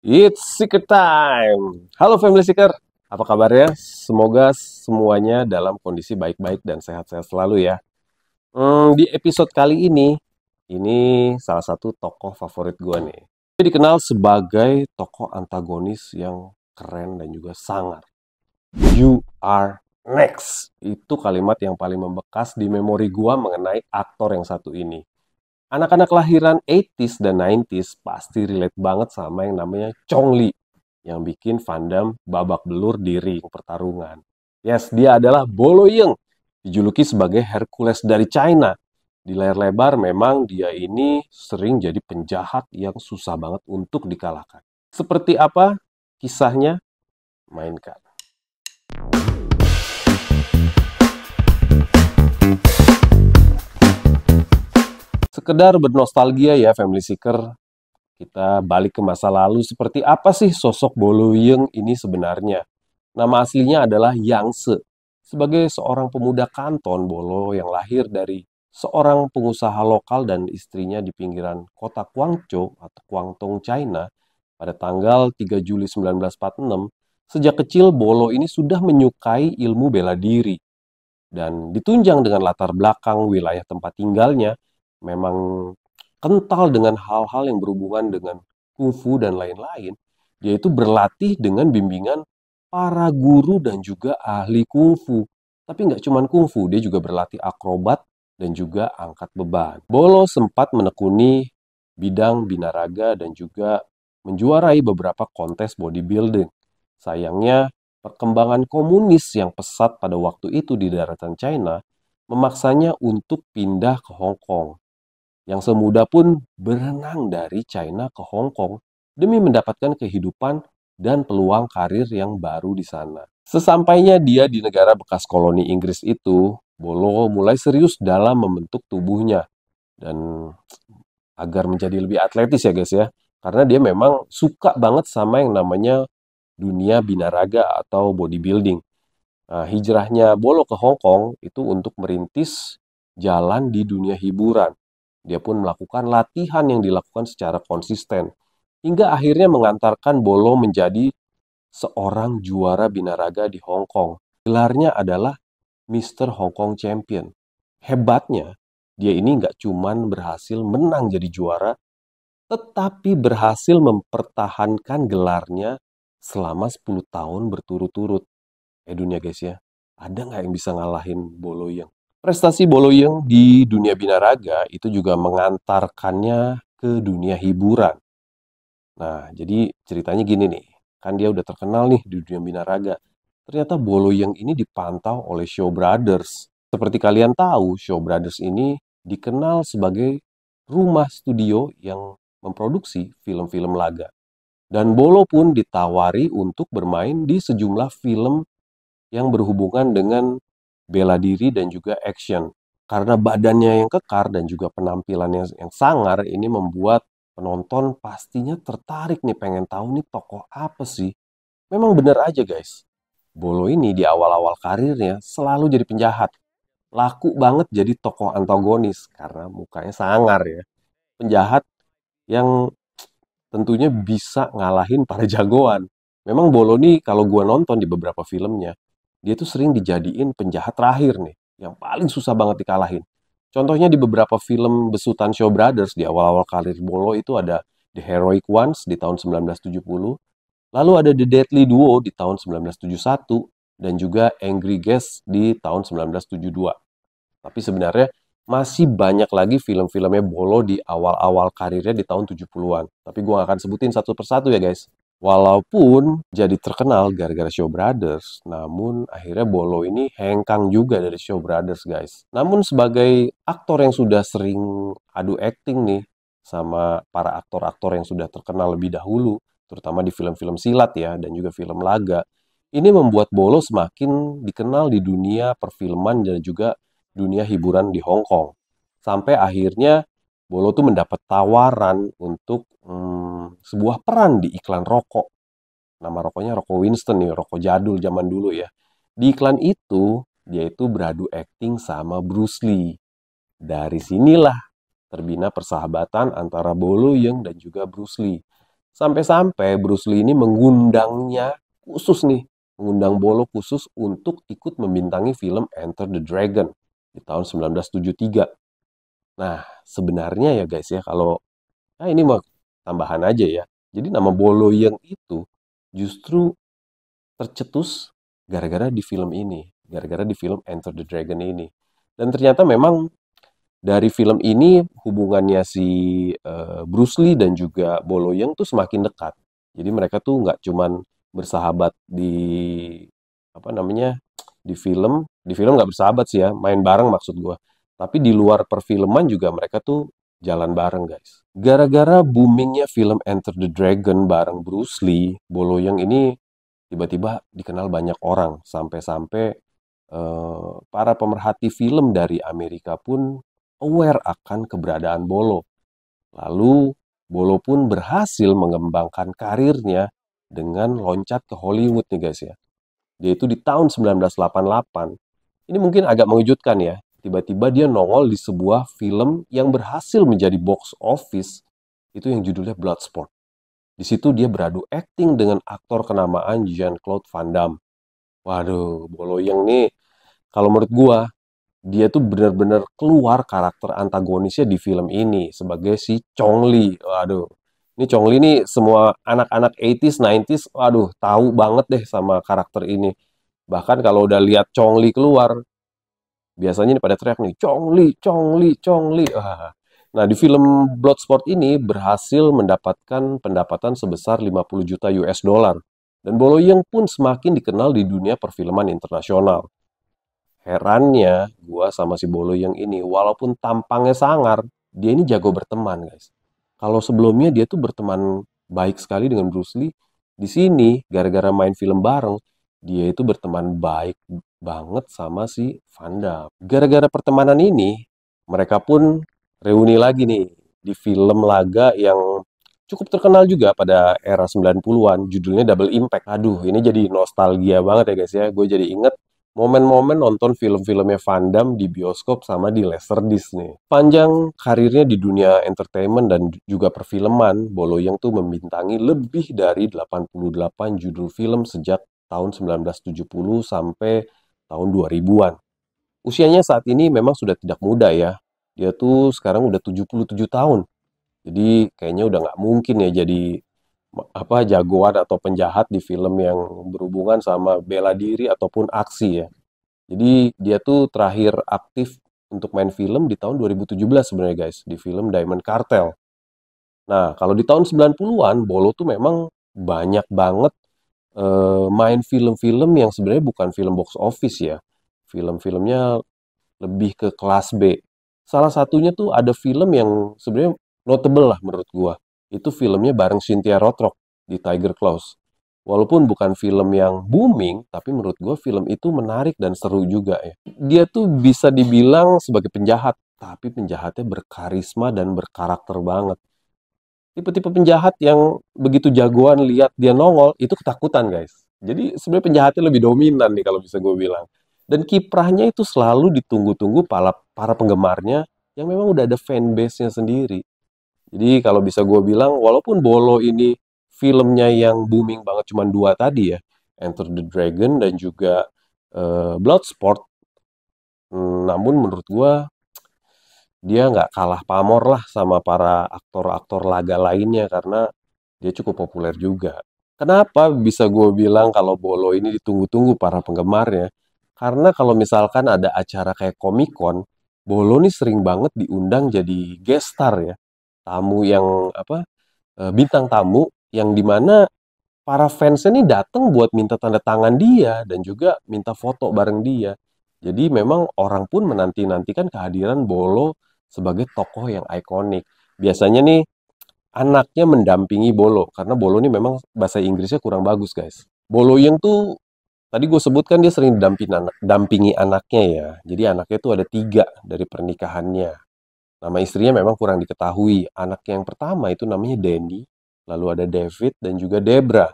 It's Seeker Time. Halo Family Seeker, apa kabarnya? Semoga semuanya dalam kondisi baik-baik dan sehat-sehat selalu ya. Di episode kali ini salah satu tokoh favorit gue nih. Dia dikenal sebagai tokoh antagonis yang keren dan juga sangar. You are next. Itu kalimat yang paling membekas di memori gue mengenai aktor yang satu ini. Anak-anak lahiran 80s dan 90s pasti relate banget sama yang namanya Chong Li yang bikin fandom babak belur di ring pertarungan. Yes, dia adalah Bolo Yeung, dijuluki sebagai Hercules dari China. Di layar lebar memang dia ini sering jadi penjahat yang susah banget untuk dikalahkan. Seperti apa kisahnya? Mainkan. Sekedar bernostalgia ya Family Seeker, kita balik ke masa lalu, seperti apa sih sosok Bolo Yeung ini sebenarnya? Nama aslinya adalah Yang Se. Sebagai seorang pemuda Kanton, Bolo yang lahir dari seorang pengusaha lokal dan istrinya di pinggiran kota Guangzhou atau Guangdong, China pada tanggal 3 Juli 1946, sejak kecil Bolo ini sudah menyukai ilmu bela diri dan ditunjang dengan latar belakang wilayah tempat tinggalnya memang kental dengan hal-hal yang berhubungan dengan kungfu dan lain-lain. Dia itu berlatih dengan bimbingan para guru dan juga ahli kungfu. Tapi nggak cuma kungfu, dia juga berlatih akrobat dan juga angkat beban. Bolo sempat menekuni bidang binaraga dan juga menjuarai beberapa kontes bodybuilding. Sayangnya, perkembangan komunis yang pesat pada waktu itu di daratan China memaksanya untuk pindah ke Hong Kong. Yang semuda pun berenang dari China ke Hong Kong demi mendapatkan kehidupan dan peluang karir yang baru di sana. Sesampainya dia di negara bekas koloni Inggris itu, Bolo mulai serius dalam membentuk tubuhnya dan agar menjadi lebih atletis ya guys ya. Karena dia memang suka banget sama yang namanya dunia binaraga atau bodybuilding. Nah, hijrahnya Bolo ke Hong Kong itu untuk merintis jalan di dunia hiburan. Dia pun melakukan latihan yang dilakukan secara konsisten, hingga akhirnya mengantarkan Bolo menjadi seorang juara binaraga di Hong Kong. Gelarnya adalah Mister Hong Kong Champion. Hebatnya, dia ini nggak cuman berhasil menang jadi juara, tetapi berhasil mempertahankan gelarnya selama 10 tahun berturut-turut. Dunia guys ya, ada nggak yang bisa ngalahin Bolo Yeung? Prestasi Bolo Yeung di dunia binaraga itu juga mengantarkannya ke dunia hiburan. Nah, jadi ceritanya gini nih, kan dia udah terkenal nih di dunia binaraga. Ternyata Bolo Yeung ini dipantau oleh Shaw Brothers. Seperti kalian tahu, Shaw Brothers ini dikenal sebagai rumah studio yang memproduksi film-film laga. Dan Bolo pun ditawari untuk bermain di sejumlah film yang berhubungan dengan bela diri dan juga action. Karena badannya yang kekar dan juga penampilannya yang sangar, ini membuat penonton pastinya tertarik nih, pengen tahu nih tokoh apa sih. Memang bener aja guys, Bolo ini di awal-awal karirnya selalu jadi penjahat. Laku banget jadi tokoh antagonis karena mukanya sangar ya. Penjahat yang tentunya bisa ngalahin para jagoan. Memang Bolo nih kalau gua nonton di beberapa filmnya, dia tuh sering dijadiin penjahat terakhir nih, yang paling susah banget dikalahin. Contohnya di beberapa film besutan Shaw Brothers di awal-awal karir Bolo itu ada The Heroic Ones di tahun 1970, lalu ada The Deadly Duo di tahun 1971, dan juga Angry Guest di tahun 1972. Tapi sebenarnya masih banyak lagi film-filmnya Bolo di awal-awal karirnya di tahun 70-an. Tapi gue gak akan sebutin satu persatu ya guys. Walaupun jadi terkenal gara-gara Shaw Brothers, namun akhirnya Bolo ini hengkang juga dari Shaw Brothers guys. Namun sebagai aktor yang sudah sering adu acting nih sama para aktor-aktor yang sudah terkenal lebih dahulu, terutama di film-film silat ya dan juga film laga, ini membuat Bolo semakin dikenal di dunia perfilman dan juga dunia hiburan di Hong Kong. Sampai akhirnya Bolo tuh mendapat tawaran untuk sebuah peran di iklan rokok. Nama rokoknya rokok Winston nih, rokok jadul zaman dulu ya. Di iklan itu, dia itu beradu akting sama Bruce Lee. Dari sinilah terbina persahabatan antara Bolo Yeung dan juga Bruce Lee. Sampai-sampai Bruce Lee ini mengundangnya khusus nih, mengundang Bolo khusus untuk ikut membintangi film Enter the Dragon di tahun 1973. Nah, sebenarnya ya guys ya, kalau ini mah tambahan aja ya. Jadi nama Bolo yang itu justru tercetus gara-gara di film ini, gara-gara di film Enter the Dragon ini. Dan ternyata memang dari film ini hubungannya si Bruce Lee dan juga Boloyeng tuh semakin dekat. Jadi mereka tuh nggak cuman bersahabat di apa namanya di film nggak bersahabat sih ya, main bareng maksud gua. Tapi di luar perfilman juga mereka tuh jalan bareng guys. Gara-gara boomingnya film Enter the Dragon bareng Bruce Lee, Boloyeng ini tiba-tiba dikenal banyak orang sampai-sampai para pemerhati film dari Amerika pun aware akan keberadaan Bolo. Lalu Bolo pun berhasil mengembangkan karirnya dengan loncat ke Hollywood nih guys ya. Dia itu di tahun 1988. Ini mungkin agak mengejutkan ya. Tiba-tiba dia nongol di sebuah film yang berhasil menjadi box office. Itu yang judulnya Bloodsport. Di situ dia beradu akting dengan aktor kenamaan Jean-Claude Van Damme. Waduh, Boloyeng nih, kalau menurut gua, dia tuh benar-benar keluar karakter antagonisnya di film ini sebagai si Chong Li. Waduh, ini Chong Li nih semua anak-anak 80s, 90s, waduh, tahu banget deh sama karakter ini. Bahkan kalau udah lihat Chong Li keluar, biasanya nih pada teriak nih, Chong Li, Chong Li, Chong Li. Nah, di film Bloodsport ini berhasil mendapatkan pendapatan sebesar 50 juta US dollar. Dan Boloyeng pun semakin dikenal di dunia perfilman internasional. Herannya, gua sama si Boloyeng ini, walaupun tampangnya sangar, dia ini jago berteman, guys. Kalau sebelumnya dia tuh berteman baik sekali dengan Bruce Lee, di sini gara-gara main film bareng, dia itu berteman baik banget sama si Van Damme. Gara-gara pertemanan ini, mereka pun reuni lagi nih di film laga yang cukup terkenal juga pada era 90-an, judulnya Double Impact. Aduh, ini jadi nostalgia banget ya guys ya. Gue jadi inget momen-momen nonton film-filmnya Van Damme di bioskop sama di Laserdisc nih. Panjang karirnya di dunia entertainment dan juga perfilman, Boloyeng tuh membintangi lebih dari 88 judul film sejak tahun 1970 sampai tahun 2000-an. Usianya saat ini memang sudah tidak muda ya. Dia tuh sekarang udah 77 tahun. Jadi kayaknya udah nggak mungkin ya jadi jagoan atau penjahat di film yang berhubungan sama bela diri ataupun aksi ya. Jadi dia tuh terakhir aktif untuk main film di tahun 2017 sebenarnya guys, di film Diamond Cartel. Nah, kalau di tahun 90-an, Bolo tuh memang banyak banget main film-film yang sebenarnya bukan film box office ya. Film-filmnya lebih ke kelas B. Salah satunya tuh ada film yang sebenarnya notable lah menurut gua. Itu filmnya bareng Cynthia Rothrock di Tiger Claws. Walaupun bukan film yang booming, tapi menurut gua film itu menarik dan seru juga ya. Dia tuh bisa dibilang sebagai penjahat, tapi penjahatnya berkarisma dan berkarakter banget. Tipe-tipe penjahat yang begitu jagoan lihat dia nongol, itu ketakutan guys. Jadi sebenarnya penjahatnya lebih dominan nih kalau bisa gue bilang. Dan kiprahnya itu selalu ditunggu-tunggu para penggemarnya yang memang udah ada fanbase-nya sendiri. Jadi kalau bisa gue bilang, walaupun Bolo ini filmnya yang booming banget cuma dua tadi ya, Enter the Dragon dan juga Bloodsport, namun menurut gue dia nggak kalah pamor lah sama para aktor-aktor laga lainnya karena dia cukup populer juga. Kenapa bisa gue bilang kalau Bolo ini ditunggu-tunggu para penggemarnya? Karena kalau misalkan ada acara kayak Comic Con, Bolo nih sering banget diundang jadi guest star ya. Tamu yang bintang tamu yang dimana para fansnya nih datang buat minta tanda tangan dia dan juga minta foto bareng dia. Jadi memang orang pun menanti-nantikan kehadiran Bolo sebagai tokoh yang ikonik. Biasanya nih anaknya mendampingi Bolo karena Bolo ini memang bahasa Inggrisnya kurang bagus guys. Bolo yang tuh tadi gue sebutkan dia sering dampingi anaknya ya. Jadi anaknya tuh ada 3 dari pernikahannya. Nama istrinya memang kurang diketahui. Anak yang pertama itu namanya Danny, lalu ada David dan juga Debra.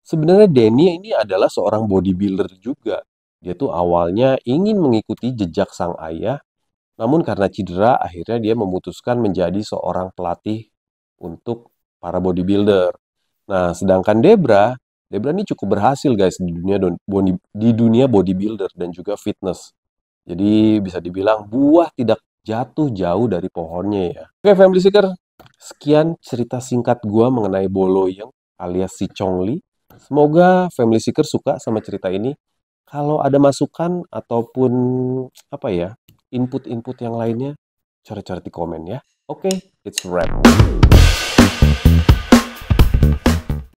Sebenarnya Danny ini adalah seorang bodybuilder juga. Dia tuh awalnya ingin mengikuti jejak sang ayah, namun karena cedera akhirnya dia memutuskan menjadi seorang pelatih untuk para bodybuilder. Nah, sedangkan Debra ini cukup berhasil guys di dunia bodybuilder dan juga fitness. Jadi bisa dibilang buah tidak jatuh jauh dari pohonnya ya. Oke, Family Seeker, sekian cerita singkat gua mengenai Boloyeng alias si Chongli. Semoga Family Seeker suka sama cerita ini. Kalau ada masukan ataupun apa ya, input-input yang lainnya, coret-coret di komen ya. Oke, it's a wrap.